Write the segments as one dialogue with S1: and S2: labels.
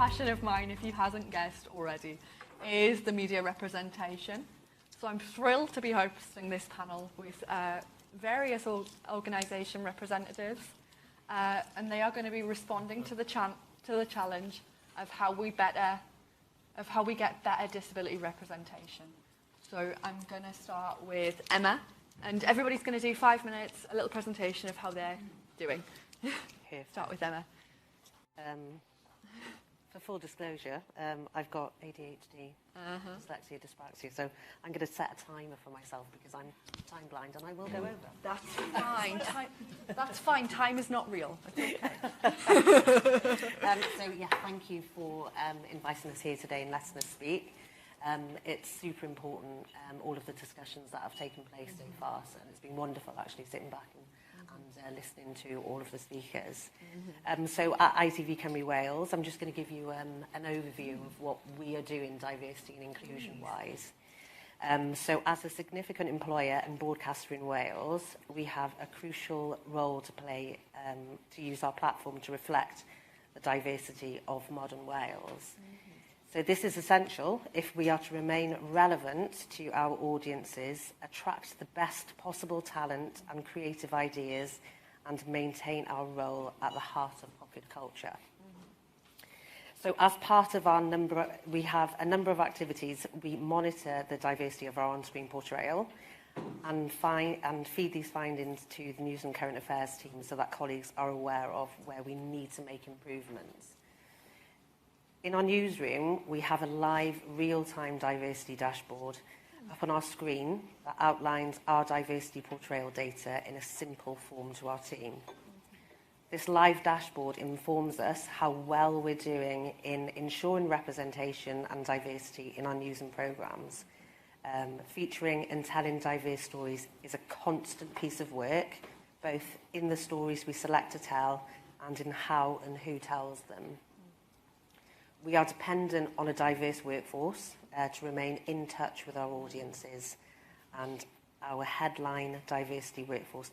S1: passion of mine, if you hasn't guessed already, is the media representation. So I'm thrilled to be hosting this panel with various organisation representatives, and they are going to be responding to the challenge of how we get better disability representation. So I'm going to start with Emma, and everybody's going to do 5 minutes, a little presentation of how they're doing. Start with Emma.
S2: For full disclosure, I've got ADHD, dyslexia, dyspraxia, so I'm going to set a timer for myself because I'm time blind and I will go over.
S1: That's fine. That's fine. Time is not real. It's okay.
S2: So, yeah, thank you for inviting us here today and letting us speak. It's super important, all of the discussions that have taken place so far, so it's been wonderful actually sitting back and listening to all of the speakers. So at ITV Cymru Wales, I'm just going to give you an overview of what we are doing diversity and inclusion-wise. So as a significant employer and broadcaster in Wales, we have a crucial role to play to use our platform to reflect the diversity of modern Wales. So this is essential if we are to remain relevant to our audiences, attract the best possible talent and creative ideas, and maintain our role at the heart of popular culture. So as part of we have a number of activities. We monitor the diversity of our on-screen portrayal and feed these findings to the news and current affairs team so that colleagues are aware of where we need to make improvements. In our newsroom, we have a live, real-time diversity dashboard up on our screen that outlines our diversity portrayal data in a simple form to our team. This live dashboard informs us how well we're doing in ensuring representation and diversity in our news and programmes. Featuring and telling diverse stories is a constant piece of work, both in the stories we select to tell and in how and who tells them. We are dependent on a diverse workforce to remain in touch with our audiences, and our headline diversity workforce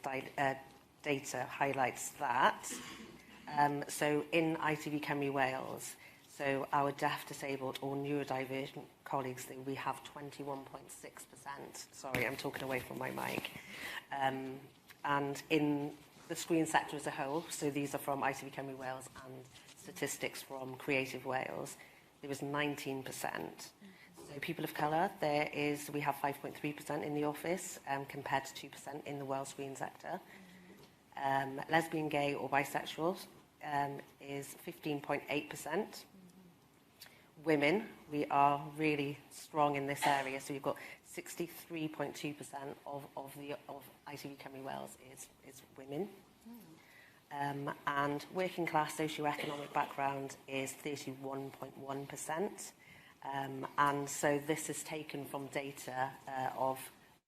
S2: data highlights that. So in ITV Cymru Wales, so our deaf, disabled or neurodivergent colleagues, we have 21.6%. Sorry, I'm talking away from my mic. And in the screen sector as a whole, so these are from ITV Cymru Wales and statistics from Creative Wales, there was 19%. So people of colour, we have 5.3% in the office compared to 2% in the Welsh screen sector. Lesbian, gay or bisexual is 15.8%. Women, we are really strong in this area, so we've got 63.2% of ITV Cymru Wales is women. And working class socioeconomic background is 31.1%. And so this is taken from data of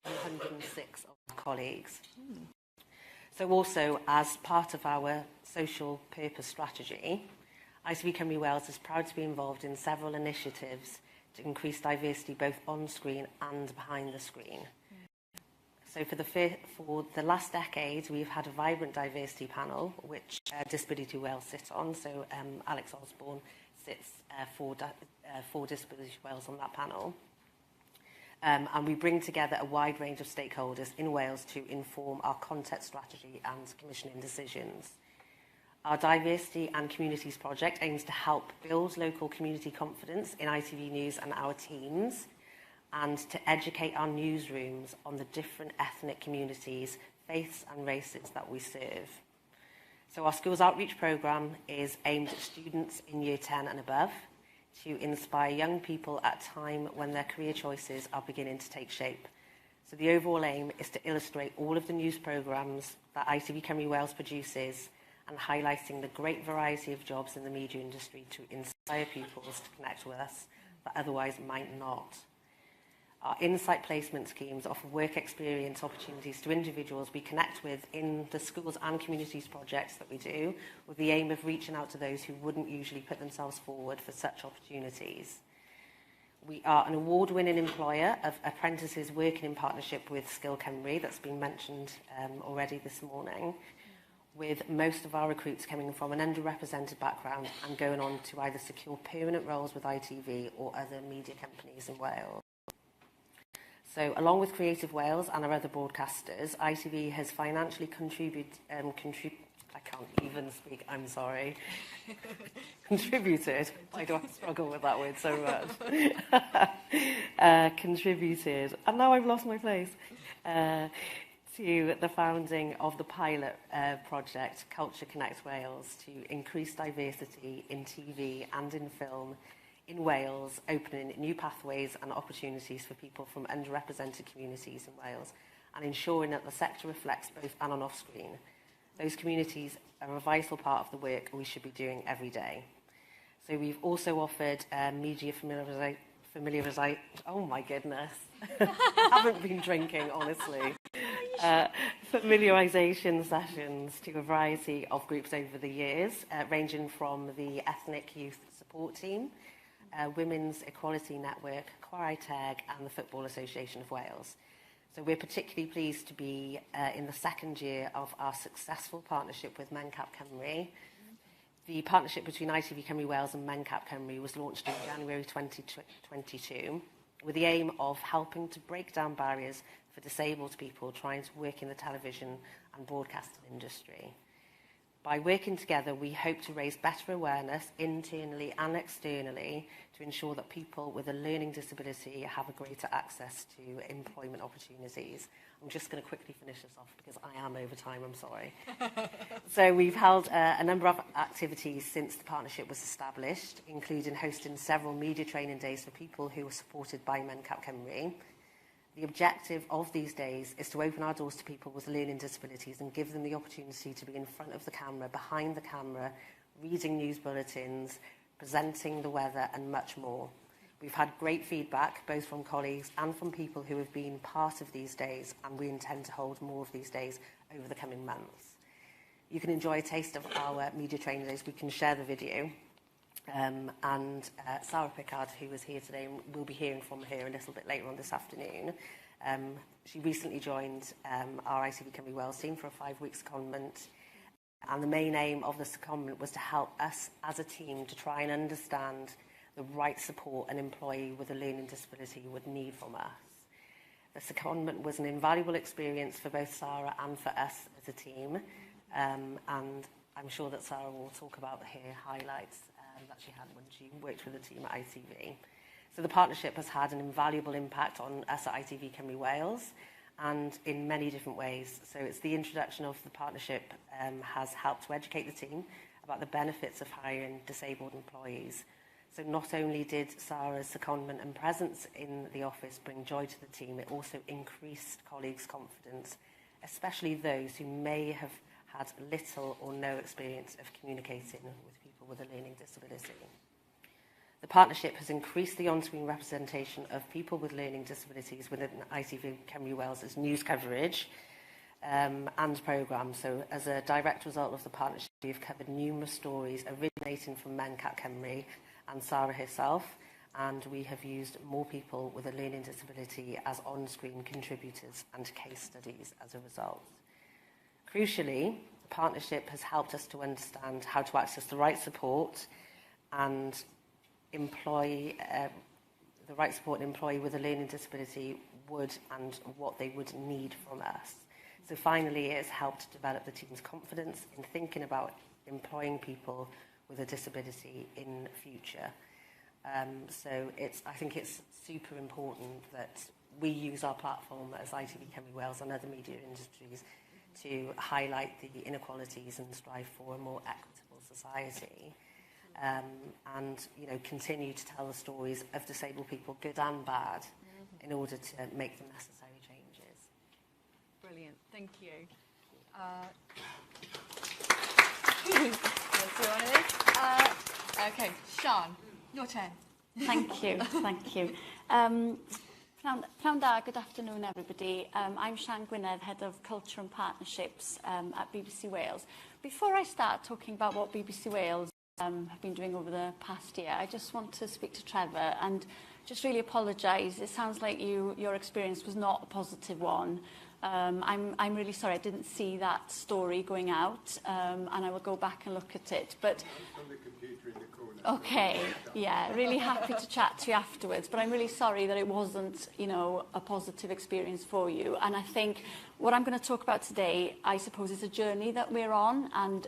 S2: 106 of our colleagues. So also, as part of our social purpose strategy, ITV Cymru Wales is proud to be involved in several initiatives to increase diversity both on screen and behind the screen. So for the last decade, we've had a vibrant diversity panel, which Disability Wales sit on. So Alex Osborne sits for Disability Wales on that panel. And we bring together a wide range of stakeholders in Wales to inform our content strategy and commissioning decisions. Our Diversity and Communities project aims to help build local community confidence in ITV News and our teams, and to educate our newsrooms on the different ethnic communities, faiths and races that we serve. So our schools outreach programme is aimed at students in year 10 and above to inspire young people at a time when their career choices are beginning to take shape. So the overall aim is to illustrate all of the news programmes that ITV Cymru Wales produces and highlighting the great variety of jobs in the media industry to inspire pupils to connect with us that otherwise might not. Our insight placement schemes offer work experience opportunities to individuals we connect with in the schools and communities projects that we do, with the aim of reaching out to those who wouldn't usually put themselves forward for such opportunities. We are an award-winning employer of apprentices working in partnership with Skill Cymru, that's been mentioned already this morning. with most of our recruits coming from an underrepresented background and going on to either secure permanent roles with ITV or other media companies in Wales. So, along with Creative Wales and our other broadcasters, ITV has financially contributed, I can't even speak, I'm sorry, contributed, why do I struggle with that word so much? Contributed, and now I've lost my place, to the founding of the pilot project, Culture Connect Wales, to increase diversity in TV and in film in Wales, opening new pathways and opportunities for people from underrepresented communities in Wales, and ensuring that the sector reflects both on and off screen. Those communities are a vital part of the work we should be doing every day. So we've also offered media familiarisation. Oh my goodness, I haven't been drinking, honestly. Familiarisation sessions to a variety of groups over the years, ranging from the Ethnic Youth Support Team, Women's Equality Network, Chwarae and the Football Association of Wales. So we're particularly pleased to be in the second year of our successful partnership with Mencap Cymru. The partnership between ITV Cymru Wales and Mencap Cymru was launched in January 2022 with the aim of helping to break down barriers for disabled people trying to work in the television and broadcasting industry. By working together, we hope to raise better awareness internally and externally to ensure that people with a learning disability have a greater access to employment opportunities. I'm just going to quickly finish this off because I am over time, I'm sorry. So we've held a number of activities since the partnership was established, including hosting several media training days for people who are supported by Mencap Cymru. The objective of these days is to open our doors to people with learning disabilities and give them the opportunity to be in front of the camera, behind the camera, reading news bulletins, presenting the weather and much more. We've had great feedback, both from colleagues and from people who have been part of these days, and we intend to hold more of these days over the coming months. You can enjoy a taste of our media training days. We can share the video. And Sarah Pickard, who is here today, and we'll be hearing from her a little bit later on this afternoon. She recently joined our ITV Cymru Wales team for a 5-week secondment, and the main aim of the secondment was to help us as a team to try and understand the right support an employee with a learning disability would need from us. The secondment was an invaluable experience for both Sarah and for us as a team, and I'm sure that Sarah will talk about her highlights that she had when she worked with the team at ITV. So the partnership has had an invaluable impact on us at ITV Cymru Wales, and in many different ways. So it's the introduction of the partnership has helped to educate the team about the benefits of hiring disabled employees. So not only did Sarah's secondment and presence in the office bring joy to the team, it also increased colleagues' confidence, especially those who may have had little or no experience of communicating with people with a learning disability. The partnership has increased the on-screen representation of people with learning disabilities within ITV Cymru Wales' news coverage and programmes. So as a direct result of the partnership, we've covered numerous stories originating from Mencap Cymru and Sarah herself, and we have used more people with a learning disability as on-screen contributors and case studies as a result. Crucially, the partnership has helped us to understand how to access the right support and employ the right support an employee with a learning disability would and what they would need from us. So finally, it has helped develop the team's confidence in thinking about employing people with a disability in future. So I think it's super important that we use our platform as ITV Cymru Wales and other media industries to highlight the inequalities and strive for a more equitable society, and continue to tell the stories of disabled people, good and bad, in order to make the necessary changes.
S1: Brilliant, thank you. Okay, Sian, your turn.
S3: Thank you, thank you. Pnawn da, good afternoon everybody. I'm Sian Gwynedd, Head of Culture and Partnerships at BBC Wales. Before I start talking about what BBC Wales have been doing over the past year, I just want to speak to Trevor and just really apologise. It sounds like your experience was not a positive one. I'm really sorry, I didn't see that story going out, and I will go back and look at it. But
S4: on the computer in the corner.
S3: okay, yeah, really happy to chat to you afterwards. But I'm really sorry that it wasn't, you know, a positive experience for you. And I think what I'm going to talk about today, I suppose, is a journey that we're on, and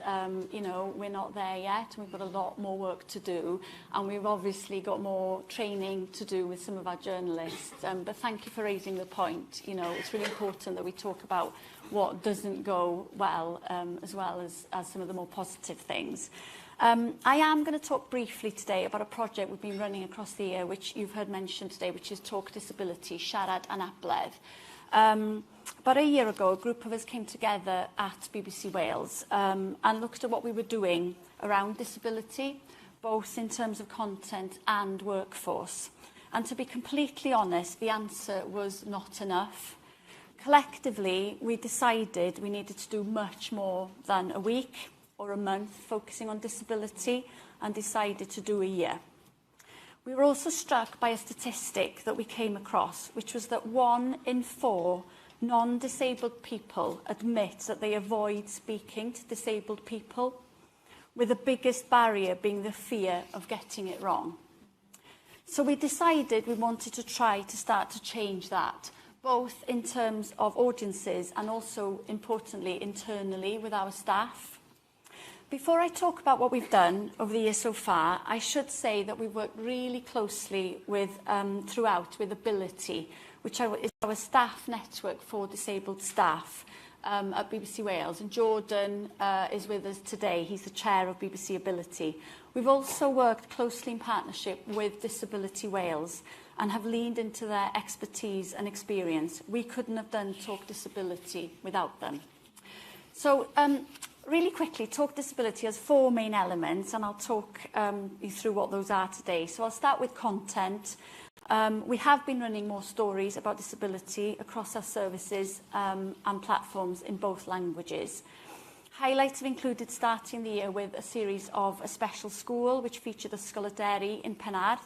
S3: you know, we're not there yet, and we've got a lot more work to do, and we've obviously got more training to do with some of our journalists. But thank you for raising the point. You know, it's really important that we talk about what doesn't go well as some of the more positive things. I am going to talk briefly today about a project we've been running across the year, which you've heard mentioned today, which is Talk Disability, Siarad and Abledd. About a year ago, a group of us came together at BBC Wales and looked at what we were doing around disability, both in terms of content and workforce. And to be completely honest, the answer was not enough. Collectively, we decided we needed to do much more than a week or a month focusing on disability, and decided to do a year. We were also struck by a statistic that we came across, which was that 1 in 4 non-disabled people admit that they avoid speaking to disabled people, with the biggest barrier being the fear of getting it wrong. So we decided we wanted to try to start to change that, both in terms of audiences and also, importantly, internally with our staff. Before I talk about what we've done over the year so far, I should say that we've worked really closely with throughout with Ability, which is our staff network for disabled staff at BBC Wales. And Jordan is with us today. He's the chair of BBC Ability. We've also worked closely in partnership with Disability Wales and have leaned into their expertise and experience. We couldn't have done Talk Disability without them. So, really quickly, Talk Disability has 4 main elements, and I'll talk you through what those are today. So I'll start with content. We have been running more stories about disability across our services and platforms in both languages. Highlights have included starting the year with a series of A Special School, which featured a Scoladeri in Penarth.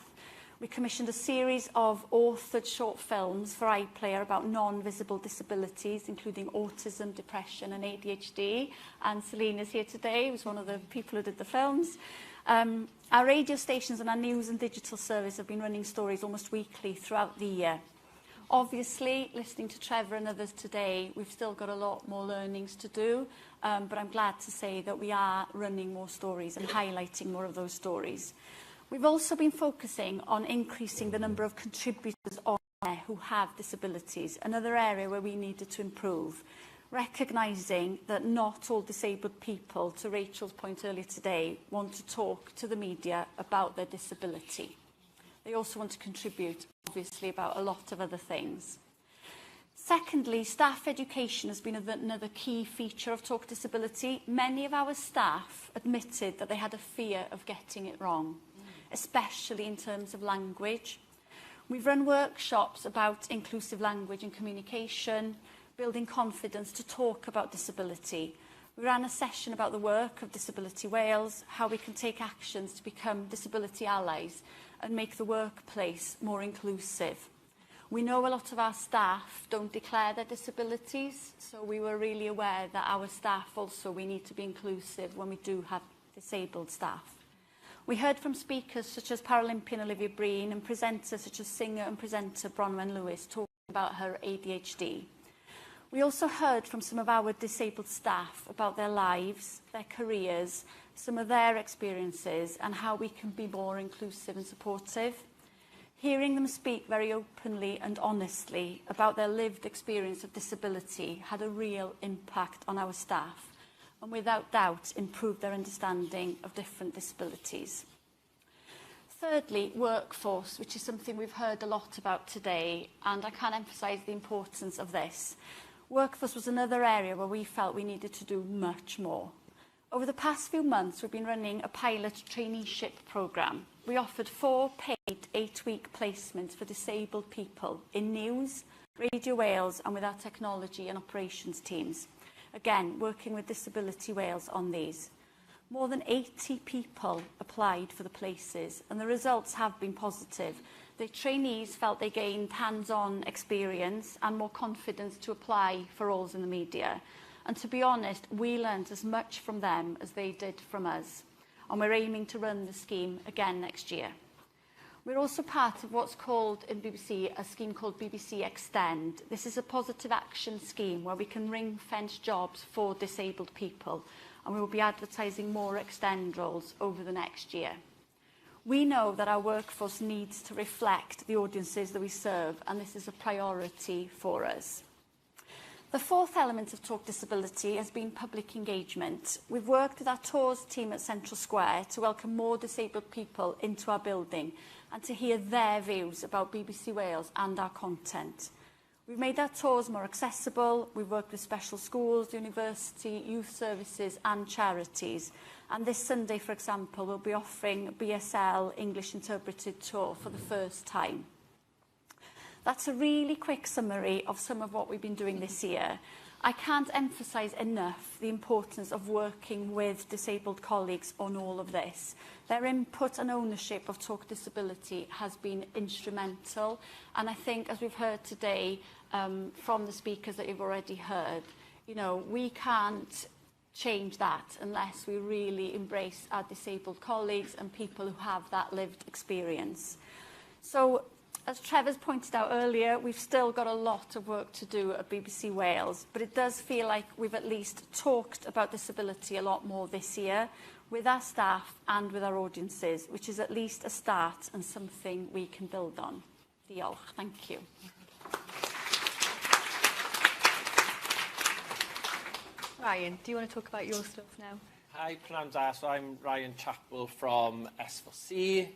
S3: We commissioned a series of authored short films for iPlayer about non-visible disabilities, including autism, depression and ADHD. And Celine is here today, who's one of the people who did the films. Our radio stations and our news and digital service have been running stories almost weekly throughout the year. Obviously, listening to Trevor and others today, we've still got a lot more learnings to do, but I'm glad to say that we are running more stories and highlighting more of those stories. We've also been focusing on increasing the number of contributors on air who have disabilities, another area where we needed to improve, recognising that not all disabled people, to Rachel's point earlier today, want to talk to the media about their disability. They also want to contribute, obviously, about a lot of other things. Secondly, staff education has been another key feature of Talk Disability. Many of our staff admitted that they had a fear of getting it wrong, especially in terms of language. We've run workshops about inclusive language and communication, building confidence to talk about disability. We ran a session about the work of Disability Wales, how we can take actions to become disability allies and make the workplace more inclusive. We know a lot of our staff don't declare their disabilities, so we were really aware that our staff also, we need to be inclusive when we do have disabled staff. We heard from speakers such as Paralympian Olivia Breen and presenters such as singer and presenter Bronwen Lewis talking about her ADHD. We also heard from some of our disabled staff about their lives, their careers, some of their experiences and how we can be more inclusive and supportive. Hearing them speak very openly and honestly about their lived experience of disability had a real impact on our staff, and without doubt improved their understanding of different disabilities. Thirdly, workforce, which is something we've heard a lot about today, and I can't emphasise the importance of this. Workforce was another area where we felt we needed to do much more. Over the past few months, we've been running a pilot traineeship programme. We offered 4 paid 8-week placements for disabled people in News, Radio Wales and with our technology and operations teams. Again, working with Disability Wales on these. More than 80 people applied for the places, and the results have been positive. The trainees felt they gained hands-on experience and more confidence to apply for roles in the media. And to be honest, we learned as much from them as they did from us. And we're aiming to run the scheme again next year. We're also part of what's called in BBC a scheme called BBC Extend. This is a positive action scheme where we can ring-fence jobs for disabled people, and we will be advertising more Extend roles over the next year. We know that our workforce needs to reflect the audiences that we serve, and this is a priority for us. The fourth element of Talk Disability has been public engagement. We've worked with our tours team at Central Square to welcome more disabled people into our building and to hear their views about BBC Wales and our content. We've made our tours more accessible. We've worked with special schools, university, youth services and charities. And this Sunday, for example, we'll be offering a BSL English Interpreted Tour for the first time. That's a really quick summary of some of what we've been doing this year. I can't emphasise enough the importance of working with disabled colleagues on all of this. Their input and ownership of Talk Disability has been instrumental, and I think, as we've heard today from the speakers that you've already heard, you know, we can't change that unless we really embrace our disabled colleagues and people who have that lived experience. So, as Trevor's pointed out earlier, we've still got a lot of work to do at BBC Wales, but it does feel like we've at least talked about disability a lot more this year with our staff and with our audiences, which is at least a start and something we can build on. Diolch. Thank you.
S1: Ryan, do you want to talk about your stuff now?
S5: Hi, Pnawn da. So I'm Ryan Chapel from S4C.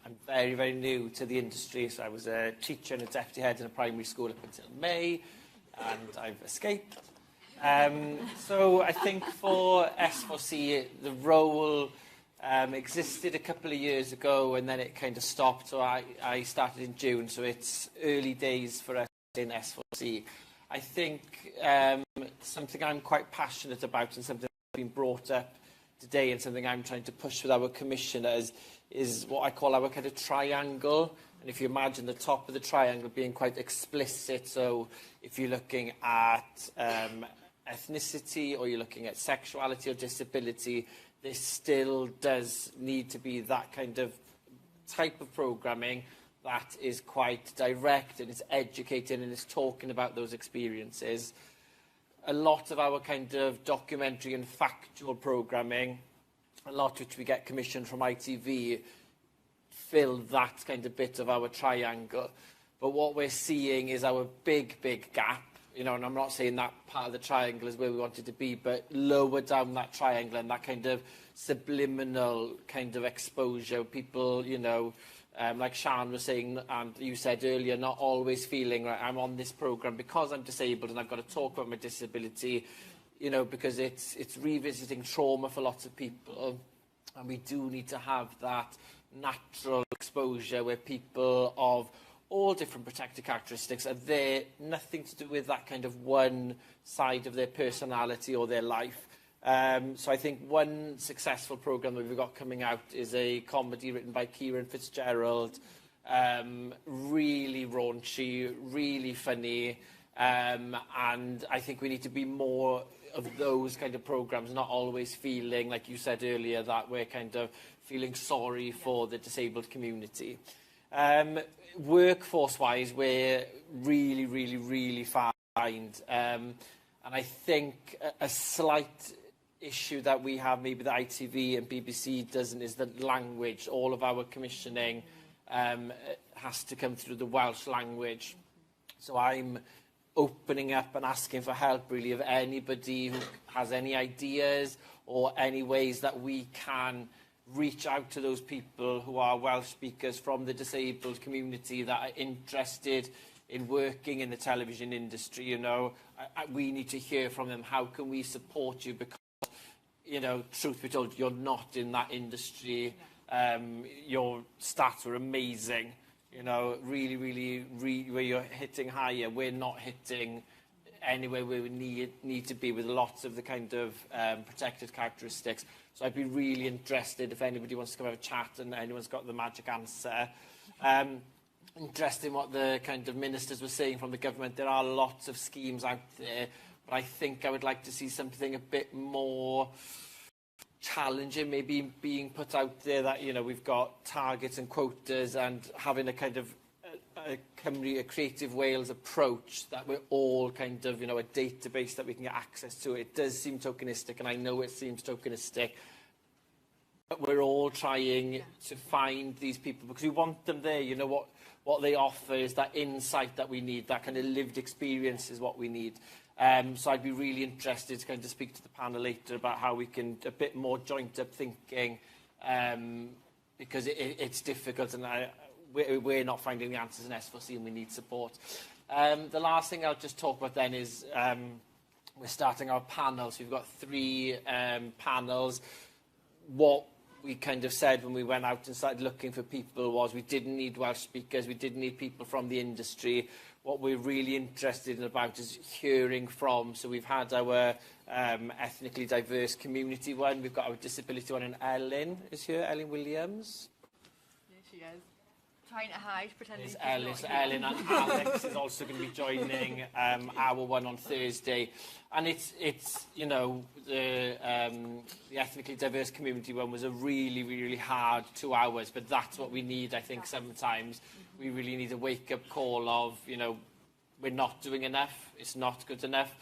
S5: I'm very, very new to the industry, so I was a teacher and a deputy head in a primary school up until May, and I've escaped. So I think for S4C, the role existed a couple of years ago, and then it kind of stopped. So I started in June, so it's early days for us in S4C. I think something I'm quite passionate about and something that's been brought up today and something I'm trying to push with our commissioners is what I call our kind of triangle. And if you imagine the top of the triangle being quite explicit, so if you're looking at ethnicity or you're looking at sexuality or disability, there still does need to be that kind of type of programming that is quite direct and is educating and is talking about those experiences. A lot of our kind of documentary and factual programming, a lot which we get commissioned from ITV, fill that kind of bit of our triangle. But what we're seeing is our big, big gap, you know, and I'm not saying that part of the triangle is where we want it to be, but lower down that triangle and that kind of subliminal kind of exposure, people, you know, like Sian was saying, and you said earlier, not always feeling, right, I'm on this programme because I'm disabled and I've got to talk about my disability, you know, because it's revisiting trauma for lots of people. And we do need to have that natural exposure where people of all different protected characteristics are there, nothing to do with that kind of one side of their personality or their life. So I think one successful programme that we've got coming out is a comedy written by Kieran Fitzgerald, really raunchy, really funny, and I think we need to be more of those kind of programmes, not always feeling, like you said earlier, that we're kind of feeling sorry for the disabled community. Workforce-wise, we're really, really, really far behind, and I think a slight issue that we have, maybe the ITV and BBC doesn't, is the language. All of our commissioning has to come through the Welsh language. So I'm opening up and asking for help, really, of anybody who has any ideas or any ways that we can reach out to those people who are Welsh speakers from the disabled community that are interested in working in the television industry. You know, we need to hear from them. How can we support you? Because, you know, truth be told, you're not in that industry. Your stats were amazing. You know, really, really, really, where you're hitting higher, we're not hitting anywhere where we need to be with lots of the kind of protected characteristics. So I'd be really interested if anybody wants to come have a chat and anyone's got the magic answer. Interested in what the kind of ministers were saying from the government. There are lots of schemes out there, but I think I would like to see something a bit more challenging, maybe being put out there that, you know, we've got targets and quotas and having a kind of a Creative Wales approach that we're all kind of, you know, a database that we can get access to. It does seem tokenistic, and I know it seems tokenistic, but we're all trying to find these people because we want them there. You know, what they offer is that insight that we need, that kind of lived experience is what we need. So I'd be really interested to kind of speak to the panel later about how we can a bit more joint up thinking, because it's difficult, and we're not finding the answers in S4C, and we need support. The last thing I'll just talk about then is we're starting our panels. We've got 3 panels. What we kind of said when we went out and started looking for people was we didn't need Welsh speakers, we didn't need people from the industry. What we're really interested in about is hearing from. So we've had our ethnically diverse community one, we've got our disability one, and Ellen is here, Ellen Williams.
S1: Here she is. Trying to hide, pretending she's
S5: There's
S1: not
S5: Ellen and Alex is also going to be joining our one on Thursday. And it's you know, the ethnically diverse community one was a really, really hard 2 hours, but that's what we need, I think, sometimes. We really need a wake-up call of, you know, we're not doing enough, it's not good enough,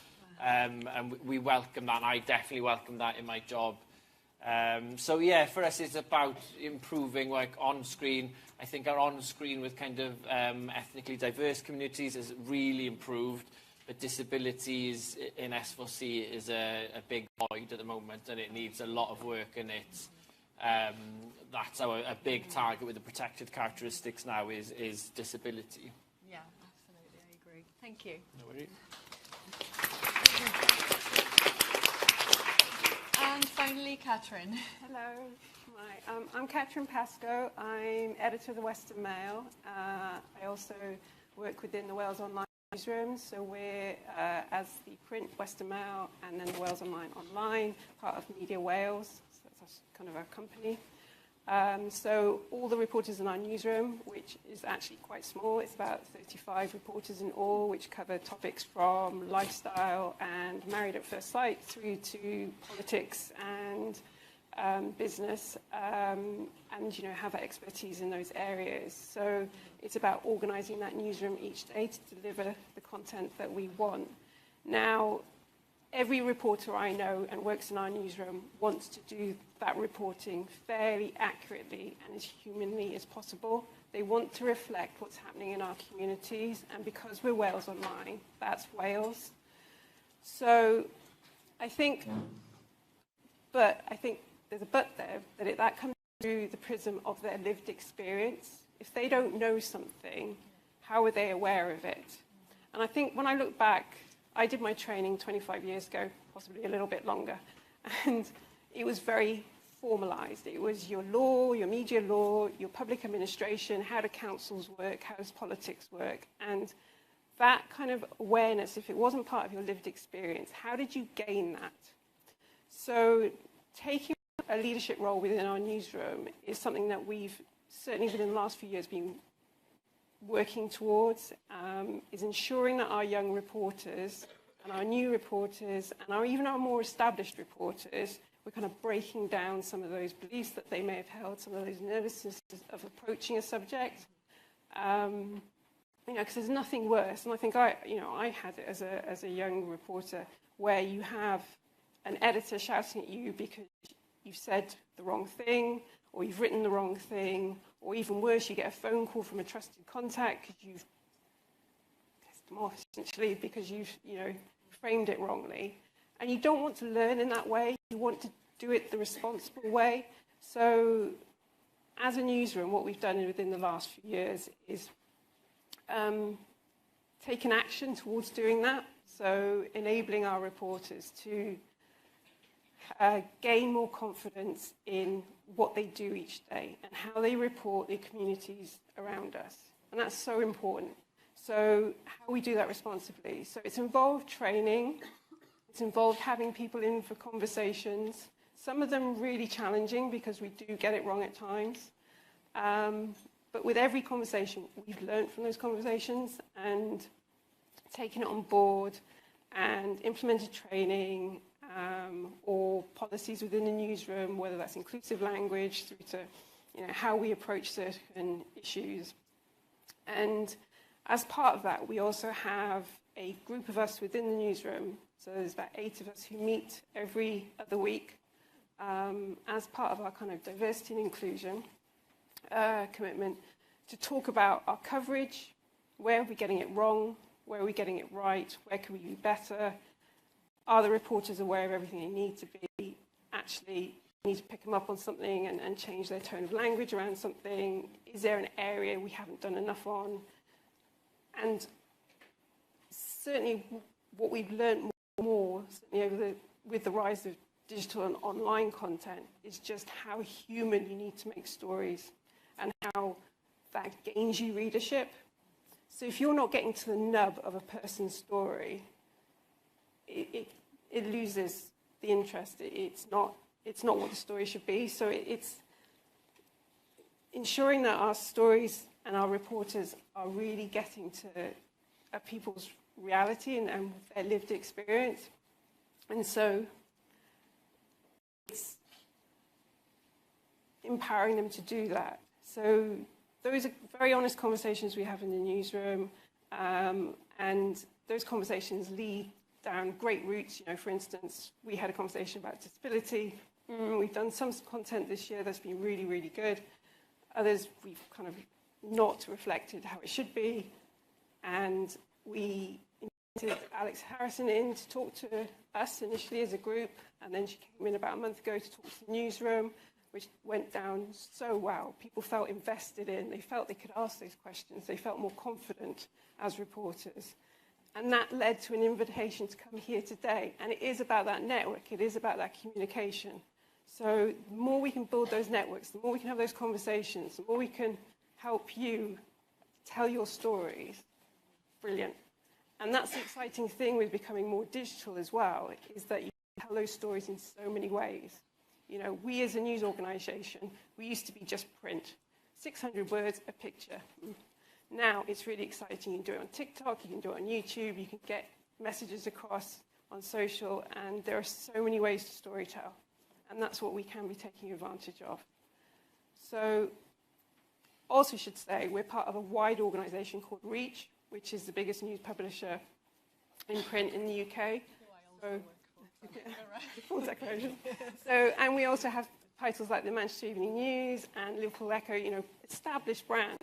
S5: and we welcome that, and I definitely welcome that in my job. So yeah, for us it's about improving, like, on-screen. I think our on-screen with kind of ethnically diverse communities has really improved, but disabilities in S4C is a big void at the moment, and it needs a lot of work, and it's that's a big target with the protected characteristics now is disability.
S1: Yeah, absolutely, I agree. Thank you.
S5: No worries.
S1: And finally, Catherine.
S6: Hello, hi. I'm Catherine Pascoe. I'm editor of the Western Mail. I also work within the Wales Online newsroom. So we're, as the print Western Mail and then the Wales Online, part of Media Wales. So that's kind of our company. So all the reporters in our newsroom, which is actually quite small, it's about 35 reporters in all, which cover topics from lifestyle and married at first sight through to politics and business, and, you know, have expertise in those areas. So it's about organising that newsroom each day to deliver the content that we want. Now, every reporter I know and works in our newsroom wants to do that reporting fairly accurately and as humanly as possible. They want to reflect what's happening in our communities, and because we're Wales Online, that's Wales. So I think there's a but there, that comes through the prism of their lived experience. If they don't know something, how are they aware of it? And I think when I look back, I did my training 25 years ago, possibly a little bit longer, and it was very formalised. It was your law, your media law, your public administration, how do councils work, how does politics work, and that kind of awareness, if it wasn't part of your lived experience, how did you gain that? So taking a leadership role within our newsroom is something that we've, certainly within the last few years, been working towards, is ensuring that our young reporters and our new reporters and even our more established reporters, we're kind of breaking down some of those beliefs that they may have held, some of those nervousnesses of approaching a subject. You know, because there's nothing worse, and I think I had it as a young reporter, where you have an editor shouting at you because you've said the wrong thing, or you've written the wrong thing, or even worse, you get a phone call from a trusted contact because you've pissed them off, essentially, because you've, framed it wrongly. And you don't want to learn in that way. You want to do it the responsible way. So as a newsroom, what we've done within the last few years is taken action towards doing that. So enabling our reporters to gain more confidence in what they do each day and how they report the communities around us. And that's so important. So how we do that responsibly. So it's involved training. It's involved having people in for conversations. Some of them really challenging because we do get it wrong at times. But with every conversation, we've learned from those conversations and taken it on board and implemented training or policies within the newsroom, whether that's inclusive language through to how we approach certain issues. And as part of that, we also have a group of us within the newsroom. So there's about 8 of us who meet every other week as part of our kind of diversity and inclusion commitment to talk about our coverage, where are we getting it wrong, where are we getting it right, where can we be better, are the reporters aware of everything they need to be, actually need to pick them up on something and change their tone of language around something, is there an area we haven't done enough on, and certainly what we've learned more certainly with the rise of digital and online content is just how human you need to make stories and how that gains you readership. So if you're not getting to the nub of a person's story, it loses the interest. It's not what the story should be. So it's ensuring that our stories and our reporters are really getting to people's reality and their lived experience. And so it's empowering them to do that. So those are very honest conversations we have in the newsroom, and those conversations lead down great routes. For instance, we had a conversation about disability. We've done some content this year that's been really, really good. Others we've kind of not reflected how it should be. And we invited Alex Harrison in to talk to us initially as a group, and then she came in about a month ago to talk to the newsroom, which went down so well. People felt invested in, they felt they could ask those questions, they felt more confident as reporters. And that led to an invitation to come here today. And it is about that network, it is about that communication. So the more we can build those networks, the more we can have those conversations, the more we can help you tell your stories. Brilliant. And that's the exciting thing with becoming more digital as well, is that you can tell those stories in so many ways. We as a news organisation, we used to be just print. 600 words, a picture. Now it's really exciting. You can do it on TikTok, you can do it on YouTube, you can get messages across on social, and there are so many ways to storytell. And that's what we can be taking advantage of. So, also should say, we're part of a wide organisation called Reach, which is the biggest news publisher in print in the UK. Full declaration. So, and we also have titles like the Manchester Evening News and Liverpool Echo, established brands.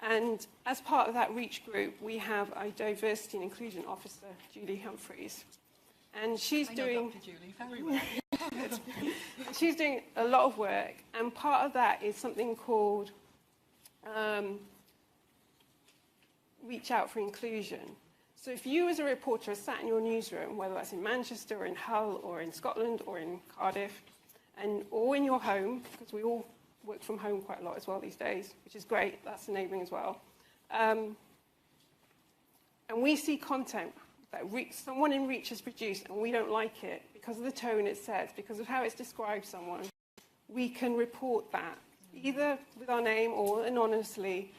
S6: And as part of that Reach group, we have a diversity and inclusion officer, Julie Humphreys. And she's doing
S1: Julie very well.
S6: she's doing a lot of work, and part of that is something called Reach Out for Inclusion. So if you as a reporter are sat in your newsroom, whether that's in Manchester or in Hull or in Scotland or in Cardiff, or in your home, because we all work from home quite a lot as well these days, which is great, that's enabling as well. And we see content that someone in Reach has produced and we don't like it because of the tone it sets, because of how it's described someone, we can report that, either with our name or anonymously,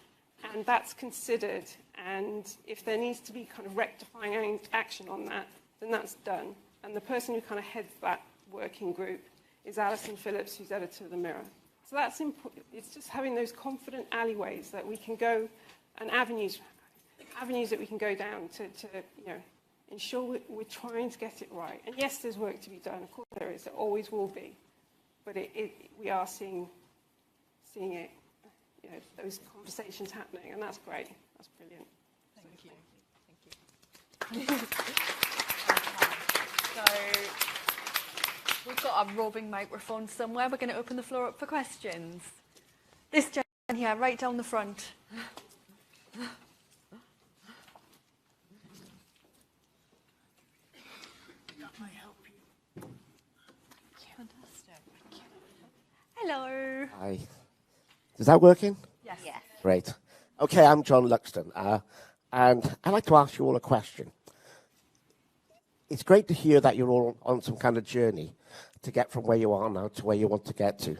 S6: and that's considered. And if there needs to be kind of rectifying action on that, then that's done. And the person who kind of heads that working group is Alison Phillips, who's editor of The Mirror. So that's important. It's just having those confident alleyways that we can go, and avenues that we can go down to ensure we're trying to get it right. And yes, there's work to be done. Of course there is. There always will be. But we are seeing it, those conversations happening, and that's great. That's brilliant.
S1: Thank you. So we've got a roving microphone somewhere. We're going to open the floor up for questions. This gentleman here, right down the front. Fantastic. Hello.
S7: Hi. Is that working?
S1: Yes.
S2: Yeah.
S7: Great. Okay, I'm John Luxton. And I'd like to ask you all a question. It's great to hear that you're all on some kind of journey to get from where you are now to where you want to get to.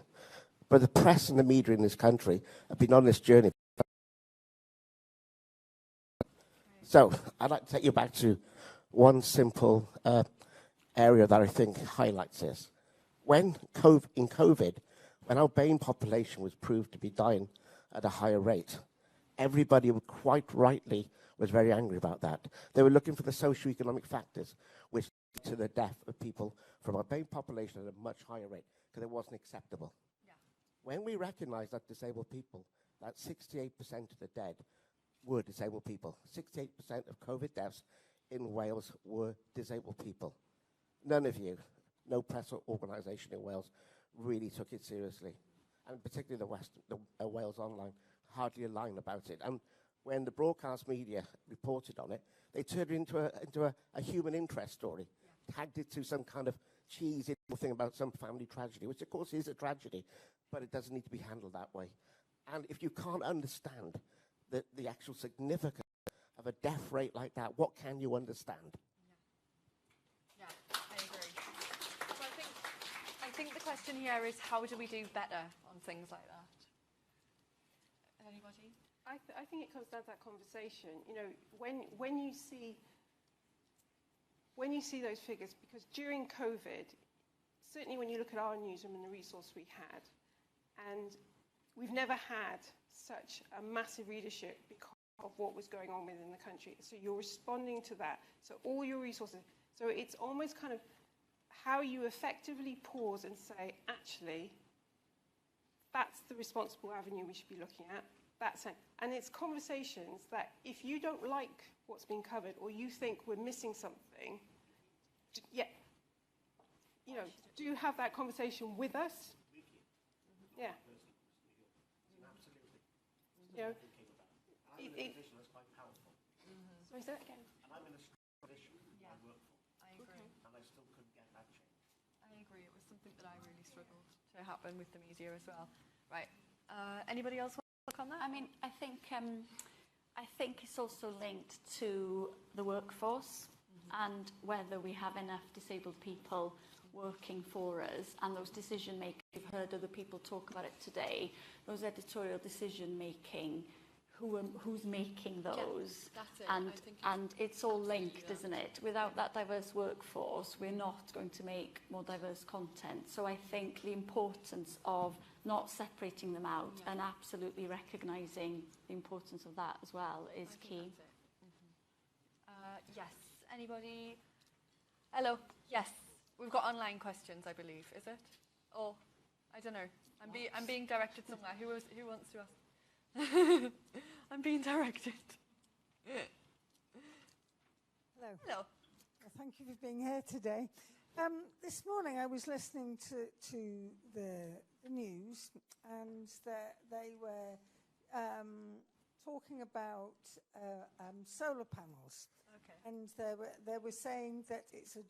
S7: But the press and the media in this country have been on this journey. So I'd like to take you back to one simple area that I think highlights this. In COVID, when our BAME population was proved to be dying at a higher rate, everybody quite rightly was very angry about that. They were looking for the socio-economic factors which led to the death of people from our BAME population at a much higher rate, because it wasn't acceptable. Yeah. When we recognised that disabled people, that 68% of the dead were disabled people. 68% of COVID deaths in Wales were disabled people. None of you, no press organisation in Wales, really took it seriously. And particularly the Wales Online, hardly a line about it. And when the broadcast media reported on it, they turned it into a human interest story, tagged it to some kind of cheesy thing about some family tragedy, which of course is a tragedy, but it doesn't need to be handled that way. And if you can't understand the actual significance of a death rate like that, what can you understand?
S1: Yeah, I agree. So I think the question here is, how do we do better on things like that? Anybody?
S6: I think it comes down to that conversation. You know, when you see those figures, because during COVID, certainly when you look at our newsroom and the resource we had, and we've never had such a massive readership because of what was going on within the country. So you're responding to that. So all your resources. So it's almost kind of how you effectively pause and say, actually, that's the responsible avenue we should be looking at. And it's conversations that if you don't like what's been covered or you think we're missing something, do have that conversation with us. Yeah. You know, I'm in a position that's quite powerful. So say that again. And I'm in a strong position.
S1: Yeah, I work for. I agree.
S6: Okay.
S7: And I still couldn't get that change.
S1: I agree. It was something that I really struggled to happen with the media as well. Right. Anybody else want to look on that?
S3: I mean, I think it's also linked to the workforce and whether we have enough disabled people working for us, and those decision makers. You've heard other people talk about it today. Those editorial decision making, who's making those?
S1: Yeah, that's it.
S3: And it's all linked, isn't it? Without that diverse workforce, we're not going to make more diverse content. So I think the importance of not separating them out and absolutely recognising the importance of that as well is key.
S1: Yes. Anybody? Hello. Yes. We've got online questions, I believe. Is it? Or I don't know. I'm being directed somewhere. Who wants to ask? I'm being directed.
S8: Hello.
S1: Hello.
S8: Well, thank you for being here today. This morning I was listening to the news, and they were talking about solar panels.
S1: Okay.
S8: And they were saying that it's a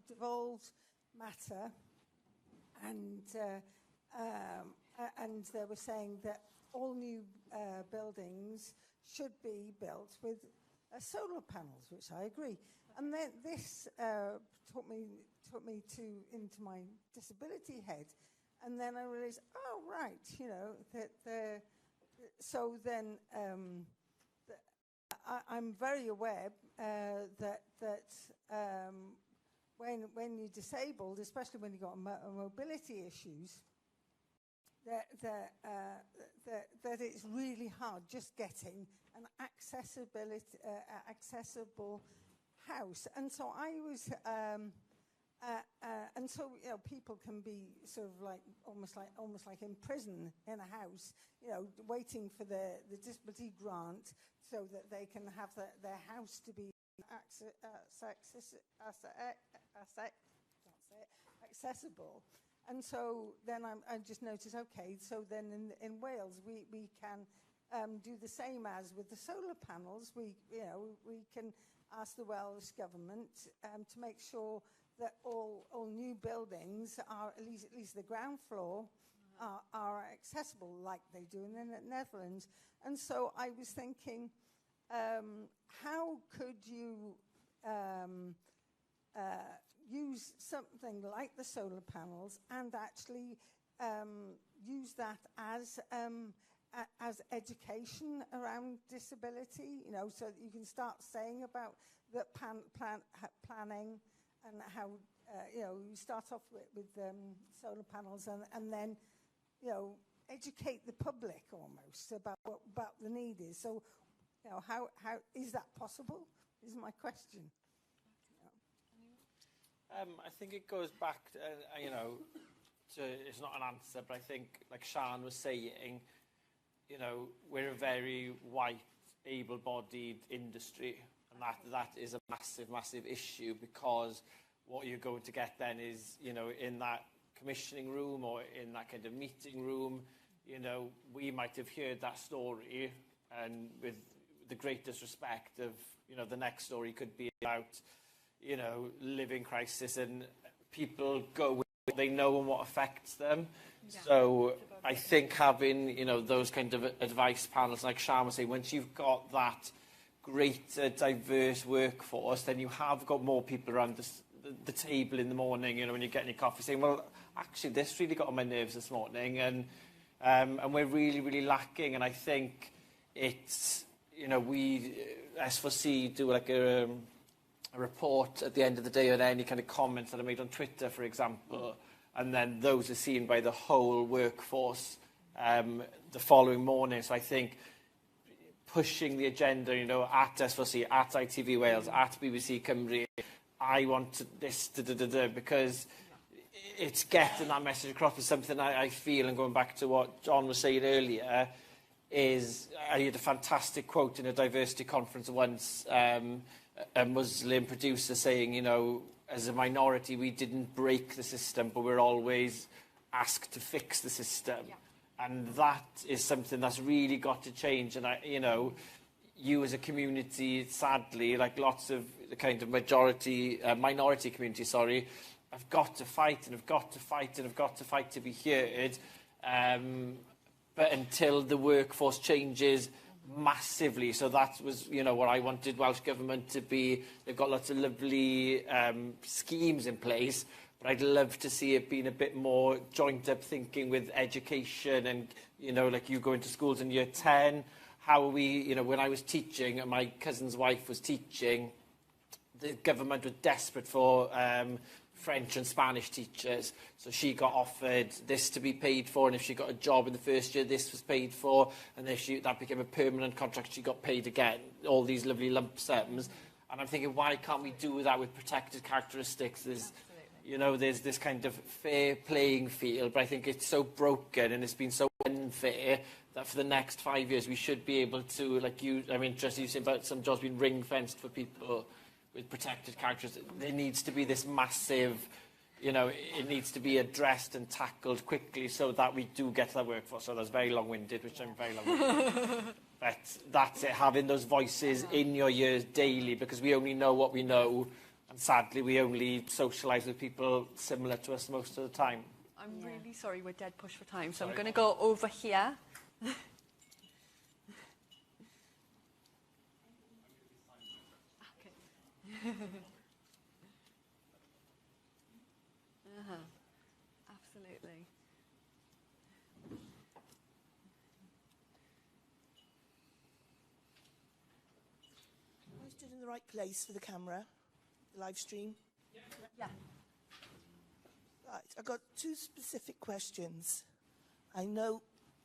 S8: devolved matter, and they were saying that all new buildings should be built with solar panels, which I agree. And then this took me into my disability head, and then I realised, oh right, you know that. So then I'm very aware that when you're disabled, especially when you've got mobility issues, that it's really hard just getting an accessible house. And so I was, and so you know, people can be sort of like almost like in prison in a house, you know, waiting for the disability grant so that they can have their house to be accessible. And so then I just noticed, okay, so then in Wales we can do the same as with the solar panels. We can ask the Welsh government to make sure that all new buildings are at least the ground floor are accessible, like they do in the Netherlands. And so I was thinking, how could you use something like the solar panels and actually use that as education around disability, you know, so that you can start saying about the planning and how, you know, you start off with solar panels and then, you know, educate the public almost about what the need is. So, you know, how is that possible is my question.
S5: I think it goes back to, you know, it's not an answer, but I think, like Sian was saying, you know, we're a very white, able-bodied industry, and that is a massive, massive issue, because what you're going to get then is, you know, in that commissioning room or in that kind of meeting room, you know, we might have heard that story, and with the greatest respect of, you know, the next story could be about, you know, living crisis, and people go with what they know and what affects them. Yeah. So I think having, you know, those kind of advice panels, like Sian was saying, once you've got that great diverse workforce, then you have got more people around the table in the morning, you know, when you're getting your coffee, saying, well, actually, this really got on my nerves this morning, and we're really, really lacking. And I think it's, you know, we, S4C, do like a report at the end of the day on any kind of comments that are made on Twitter, for example, and then those are seen by the whole workforce the following morning. So I think pushing the agenda, you know, at S4C, at ITV Wales, at BBC Cymru, I want this, because it's getting that message across. Is something I feel, and going back to what John was saying earlier, is I had a fantastic quote in a diversity conference once, a Muslim producer saying, you know, as a minority, we didn't break the system, but we're always asked to fix the system. Yeah. And that is something that's really got to change. And, you know, you as a community, sadly, like lots of the kind of minority community, have got to fight and have got to fight and have got to fight to be heard. But until the workforce changes massively, so that was, you know, what I wanted Welsh Government to be. They've got lots of lovely schemes in place, but I'd love to see it being a bit more joint up thinking with education, and, you know, like you go into schools in year 10, how are we, you know, when I was teaching and my cousin's wife was teaching, the government was desperate for French and Spanish teachers, so she got offered this to be paid for, and if she got a job in the first year, this was paid for, and if that became a permanent contract, she got paid again, all these lovely lump sums. And I'm thinking, why can't we do that with protected characteristics? There's, you know, there's this kind of fair playing field, but I think it's so broken and it's been so unfair that for the next 5 years we should be able to, like you, I'm interested, you saying about some jobs being ring-fenced for people with protected characters. There needs to be this massive, you know, it needs to be addressed and tackled quickly so that we do get to that workforce. So that's very long-winded, which I'm very long-winded. But that's it, having those voices in your ears daily, because we only know what we know, and sadly we only socialise with people similar to us most of the time.
S1: I'm really sorry, we're dead push for time, so I'm going to go over here. Absolutely.
S9: I stood in the right place for the camera, the live stream.
S1: Yeah.
S9: Right, I've got two specific questions. I know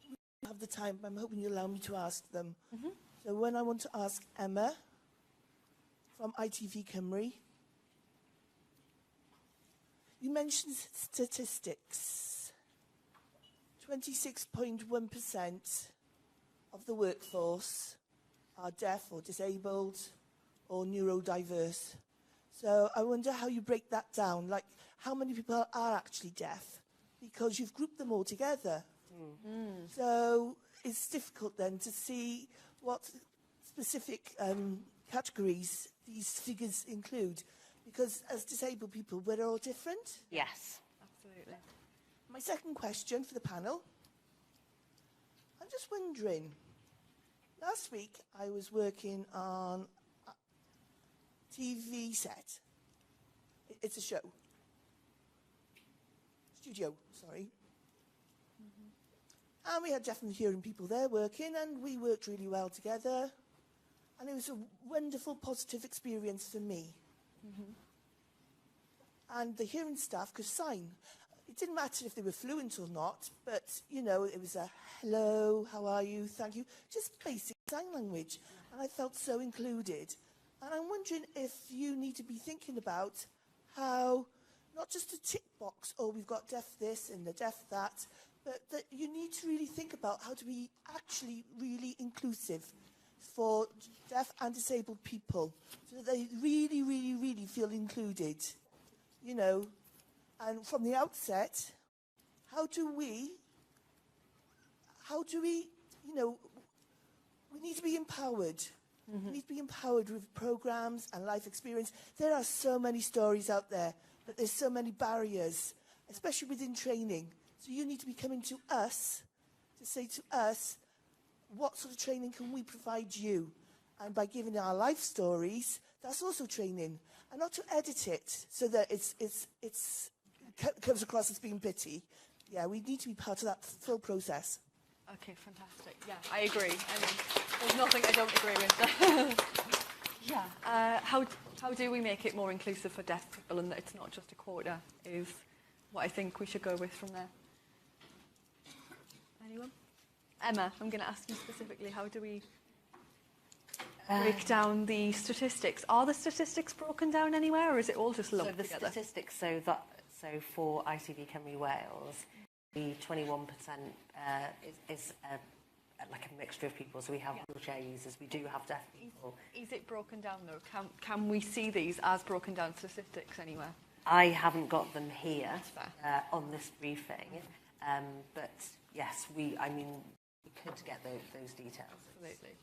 S9: we don't have the time, but I'm hoping you'll allow me to ask them. Mm-hmm. So when I want to ask Emma from ITV Cymru, you mentioned statistics. 26.1% of the workforce are deaf or disabled or neurodiverse. So I wonder how you break that down. Like, how many people are actually deaf? Because you've grouped them all together. Mm. So it's difficult then to see what specific categories these figures include. Because as disabled people, we're all different.
S2: Yes.
S1: Absolutely.
S9: My second question for the panel. I'm just wondering, Last week, I was working on a TV set. It's a show. Studio, sorry. And we had deaf and hearing people there working, and we worked really well together. And it was a wonderful, positive experience for me. And the hearing staff could sign. It didn't matter if they were fluent or not, but, you know, it was a hello, how are you, thank you, just basic sign language. And I felt so included. And I'm wondering if you need to be thinking about how, not just a tick box, oh, we've got deaf this and the deaf that, but that you need to really think about how to be actually really inclusive for deaf and disabled people, so that they really, really, really feel included, you know. And from the outset, how do we, you know, we need to be empowered. We need to be empowered with programs and life experience. There are so many stories out there, but there's so many barriers, especially within training. So you need to be coming to us to say to us, what sort of training can we provide you? And by giving our life stories, that's also training. And not to edit it so that it comes across as being pity. Yeah, we need to be part of that full process.
S1: Okay, fantastic. Yeah, I agree. I mean, there's nothing I don't agree with. Yeah. How do we make it more inclusive for deaf people, and that it's not just a quota, is what I think we should go with from there. Anyone? Emma, I'm going to ask you specifically, how do we break down the statistics? Are the statistics broken down anywhere, or is it all just lumped
S2: the
S1: together?
S2: Statistics, so for ICV Cymru Wales, the 21% is like a mixture of people. So we have wheelchair users, we do have deaf people.
S1: Is it broken down though? Can we see these as broken down statistics anywhere?
S2: I haven't got them here on this briefing, but yes, we could get those details.
S1: Absolutely.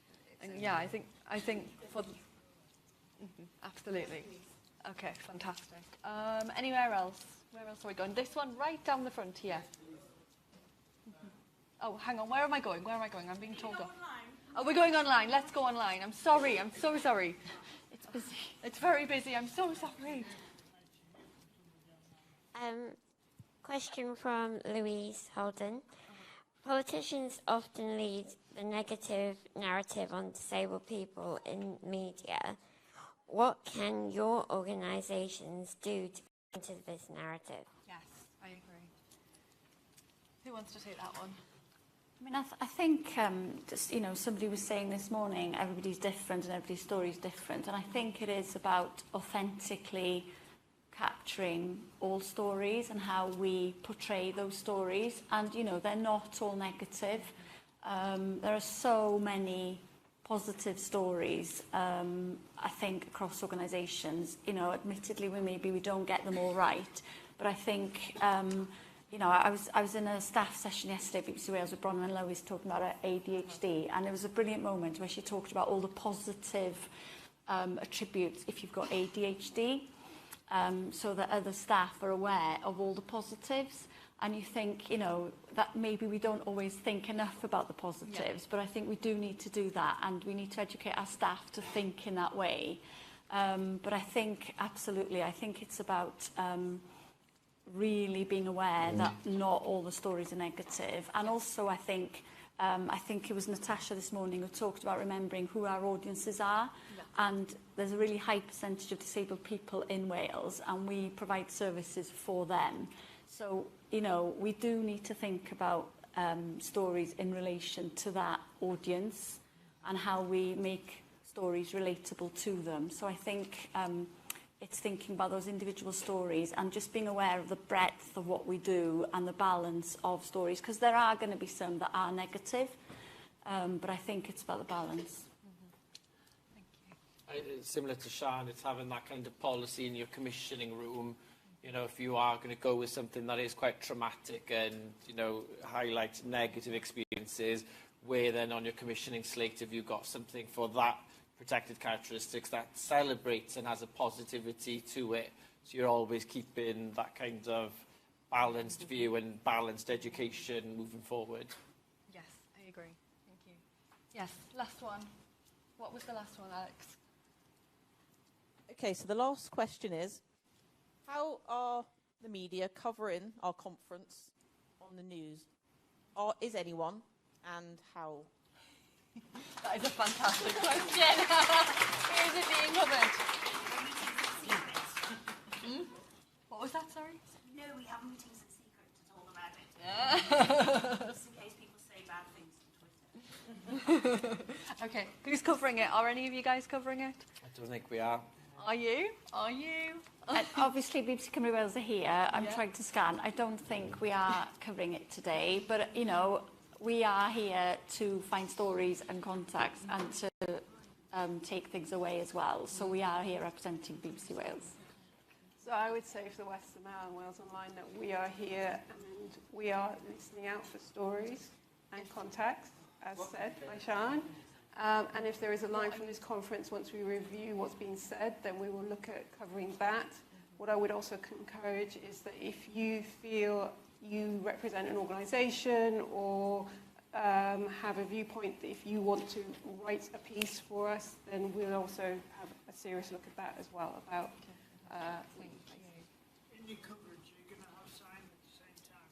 S1: And yeah, I think for absolutely. Okay, fantastic. Anywhere else? Where else are we going? This one right down the front here. Oh, hang on. Where am I going? I'm being told off. Oh, we're going online. Let's go online. I'm sorry. I'm so sorry. It's busy. It's very busy. I'm so sorry.
S10: Question from Louise Holden. Politicians often lead the negative narrative on disabled people in media. What can your organisations do to counter this narrative?
S1: Yes, I agree. Who wants to take that one?
S3: I mean, I think, just, you know, somebody was saying this morning, everybody's different and everybody's story is different. And I think it is about authentically capturing all stories and how we portray those stories. And, you know, they're not all negative. There are so many positive stories, I think, across organisations. You know, admittedly, we don't get them all right. But I think... you know, I was in a staff session yesterday at BBC Wales with Bronwyn Lewis talking about her ADHD, and there was a brilliant moment where she talked about all the positive attributes if you've got ADHD, so that other staff are aware of all the positives. And you think, you know, that maybe we don't always think enough about the positives, but I think we do need to do that, and we need to educate our staff to think in that way. But I think, absolutely, I think it's about... really being aware that not all the stories are negative. And also I think it was Natasha this morning who talked about remembering who our audiences are. And there's a really high percentage of disabled people in Wales, and we provide services for them. So, you know, we do need to think about stories in relation to that audience and how we make stories relatable to them. So I think it's thinking about those individual stories and just being aware of the breadth of what we do and the balance of stories, because there are going to be some that are negative, but I think it's about the balance.
S1: Thank you.
S5: Similar to Sian, it's having that kind of policy in your commissioning room. You know, if you are going to go with something that is quite traumatic and, you know, highlights negative experiences, where then on your commissioning slate have you got something for that protected characteristics that celebrates and has a positivity to it, so you're always keeping that kind of balanced view and balanced education moving forward.
S1: Yes, I agree. Thank you. Yes, last one. What was the last one, Alex?
S11: Okay, so the last question is, how are the media covering our conference on the news? Is anyone, and how?
S1: That is a fantastic question. Is it being covered? What was that, sorry?
S12: No, we have meetings in secret to talk about it.
S1: Yeah.
S12: Just in case people say bad things on Twitter.
S1: Okay, who's covering it? Are any of you guys covering it?
S5: I don't think we are.
S1: Are you? Are you?
S3: Obviously, BBC Cymru Wales are here. I'm trying to scan. I don't think we are covering it today, but, you know, we are here to find stories and contacts and to take things away as well. So we are here representing BBC Wales.
S6: So I would say for the Western Mail and Wales Online that we are here and we are listening out for stories and contacts, as said by Sian. And if there is a line from this conference, once we review what's been said, then we will look at covering that. What I would also encourage is that if you feel you represent an organisation or have a viewpoint that if you want to write a piece for us, then we'll also have a serious look at that as well about
S13: In your coverage, you're going to have sign at the same time.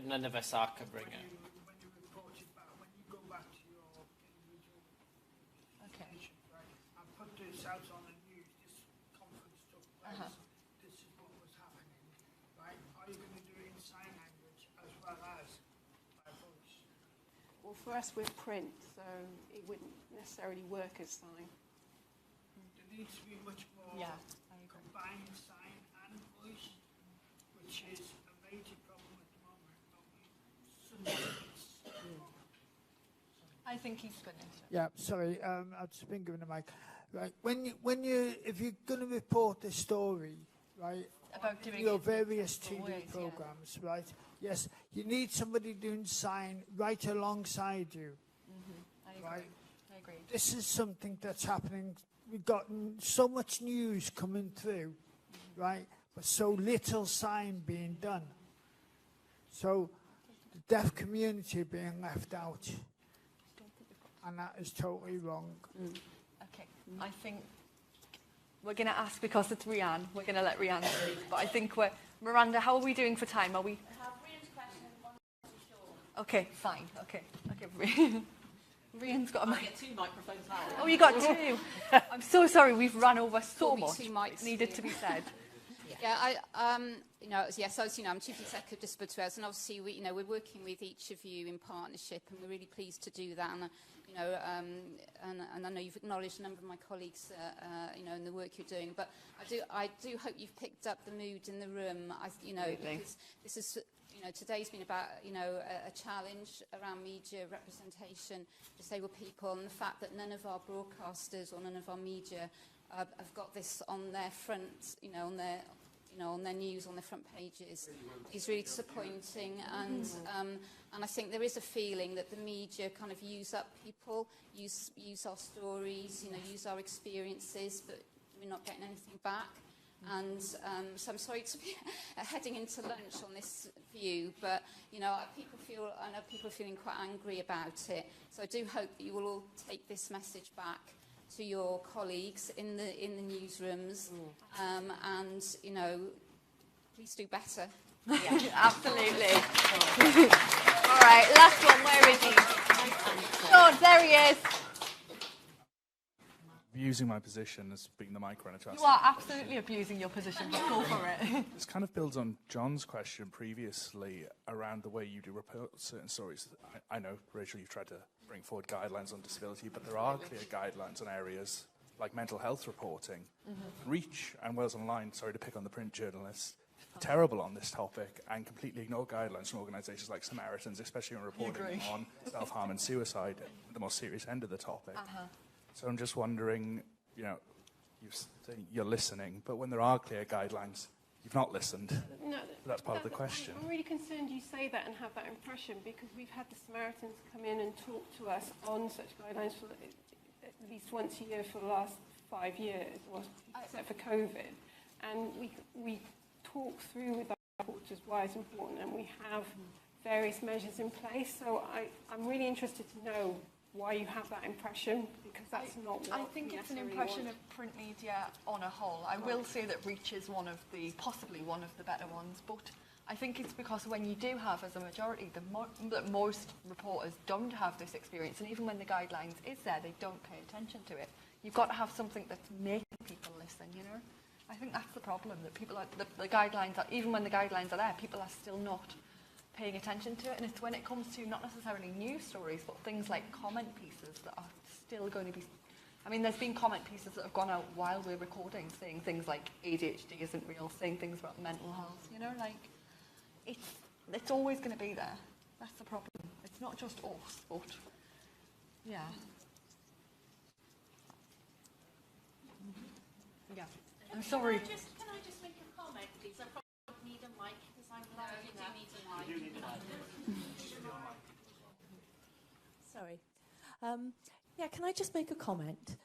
S5: None of us are covering it.
S13: When you report it back, when you go back to your individual stations, right, and put this out on the news, this conference took place, this is what was happening, right? Are you going to do it in sign language as well as by voice?
S6: well, for us, we're print, so it wouldn't necessarily work as sign.
S13: There needs to be much more combined sign and voice, which is a major problem at the moment. But
S1: I think he's finished.
S14: Yeah, sorry, I've just been given a mic. Right, if you're going to report a story, right,
S1: About doing
S14: your
S1: it
S14: various
S1: in
S14: TV
S1: ways,
S14: programs, right? Yes, you need somebody doing sign right alongside you.
S1: I agree.
S14: Right.
S1: I agree.
S14: This is something that's happening. We've gotten so much news coming through, right, but so little sign being done. So the deaf community being left out, and that is totally wrong.
S1: Okay, I think we're going to ask, because it's Rianne, we're going to let Rianne speak, but I think Miranda, how are we doing for time? Are we?
S12: I have Rian's question and one too short.
S1: Okay, fine, okay. Rian's got a mic.
S11: I get two microphones now.
S1: Oh, you got two. I'm so sorry, we've run over so much.
S15: Two mics.
S1: It needed to be said.
S15: Yeah, I'm Chief Executive of Disability Wales, and obviously we're working with each of you in partnership, and we're really pleased to do that. And and I know you've acknowledged a number of my colleagues, in the work you're doing. But I do hope you've picked up the mood in the room. Because this is. Today's been about, a challenge around media representation, disabled people, and the fact that none of our broadcasters or none of our media have got this on their front, on their news, on their front pages, is really disappointing. And I think there is a feeling that the media kind of use up people, use our stories, use our experiences, but we're not getting anything back. And so I'm sorry to be heading into lunch on this view, but I know people are feeling quite angry about it. So I do hope that you will all take this message back to your colleagues in the newsrooms, and please do better.
S1: Yeah, absolutely. All right, last one. Where is he? Oh, there he is.
S16: Using my position as being the mic runner to ask.
S1: You are absolutely abusing your position, but go for it.
S16: This kind of builds on John's question previously around the way you do report certain stories. I know, Rachel, you've tried to bring forward guidelines on disability, but there are clear guidelines on areas like mental health reporting. Reach and Wales Online, sorry to pick on the print journalists, terrible on this topic and completely ignore guidelines from organisations like Samaritans, especially when reporting on self-harm and suicide, the most serious end of the topic. So I'm just wondering, you're listening, but when there are clear guidelines, you've not listened.
S6: No,
S16: that's part of the question.
S6: I'm really concerned you say that and have that impression, because we've had the Samaritans come in and talk to us on such guidelines for at least once a year for the last 5 years, except for COVID. And we talk through with our reporters why it's important, and we have various measures in place. So I'm really interested to know why you have that impression, because that's not what
S1: I think it's an impression of print media on a whole. I will say that Reach is possibly one of the better ones, but I think it's because when you do have, as a majority, that most reporters don't have this experience, and even when the guidelines is there, they don't pay attention to it. You've got to have something that's making people listen, you know? I think that's the problem, that people are, the guidelines are, even when the guidelines are there, people are still not paying attention to it. And it's when it comes to not necessarily news stories, but things like comment pieces that are still going to be, I mean, there's been comment pieces that have gone out while we're recording, saying things like ADHD isn't real, saying things about mental health, you know, like, it's always going to be there. That's the problem. It's not just us, but yeah. Yeah. I'm sorry.
S12: Can I just make a comment, please? I probably don't need a mic because I'm loud enough. You do need a mic.
S17: Sorry. Yeah, can I just make a comment?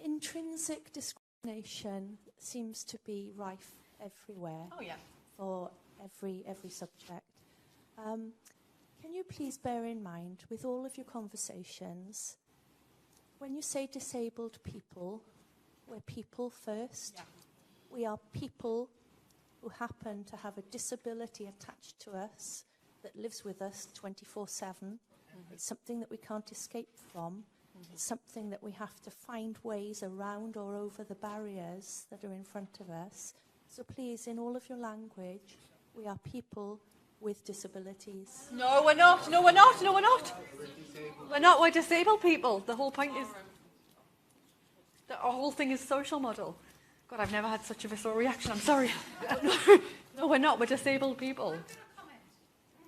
S17: Intrinsic discrimination seems to be rife everywhere.
S1: Oh, yeah.
S17: For every subject. Can you please bear in mind, with all of your conversations, when you say disabled people, we're people first.
S1: Yeah.
S17: We are people who happen to have a disability attached to us that lives with us 24/7. It's something that we can't escape from. It's something that we have to find ways around or over the barriers that are in front of us. So please, in all of your language, we are people with disabilities.
S1: No, we're not. No, we're not. No, we're not. We're not. We're disabled people. The whole point is that our whole thing is social model. God, I've never had such a visceral reaction. I'm sorry. No, we're not. We're disabled people.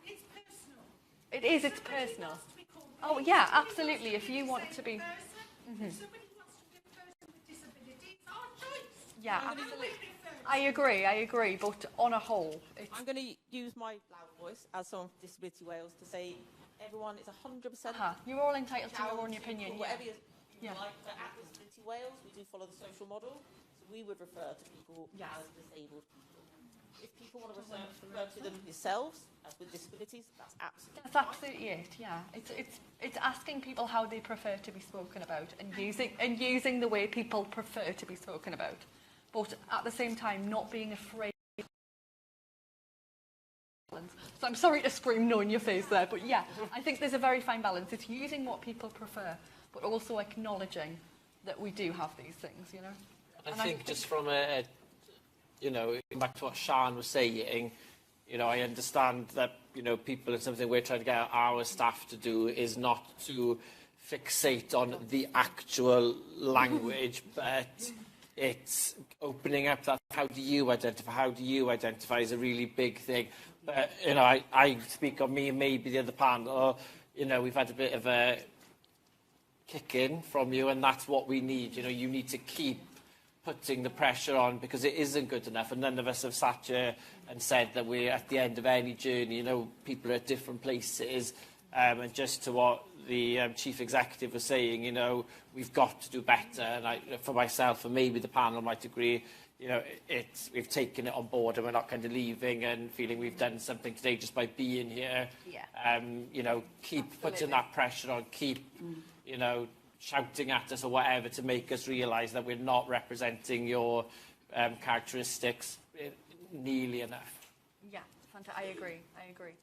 S12: It's personal.
S1: It is. It's personal. Oh, yeah, absolutely. If you want to be...
S12: Somebody wants to be a person with disability, it's our choice.
S1: Yeah, absolutely. I agree, but on a whole, it's...
S11: I'm going to use my loud voice as someone from Disability Wales to say everyone is 100%...
S1: You're all entitled to your own opinion,
S11: whatever
S1: yeah.
S11: you like, but at Disability Wales, we do follow the social model, so we would refer to people as disabled people. If people want to refer to them themselves as with disabilities, that's absolutely
S1: That's absolutely it, yeah. It's asking people how they prefer to be spoken about and using the way people prefer to be spoken about. But at the same time, not being afraid. So I'm sorry to scream no in your face there, but yeah, I think there's a very fine balance. It's using what people prefer, but also acknowledging that we do have these things, you know?
S5: I think just from back to what Sian was saying, I understand that, people, and something we're trying to get our staff to do is not to fixate on the actual language, but it's opening up that how do you identify is a really big thing. But, I speak on me and maybe the other panel, we've had a bit of a kick in from you, and that's what we need. You need to keep putting the pressure on because it isn't good enough, and none of us have sat here and said that we're at the end of any journey. People are at different places, and just to what the chief executive was saying, we've got to do better. And for myself, and maybe the panel might agree, we've taken it on board and we're not kind of leaving and feeling we've done something today just by being here.
S1: Yeah.
S5: Keep putting that pressure on, keep, shouting at us or whatever to make us realise that we're not representing your characteristics nearly enough.
S1: Yeah, fantastic. I agree.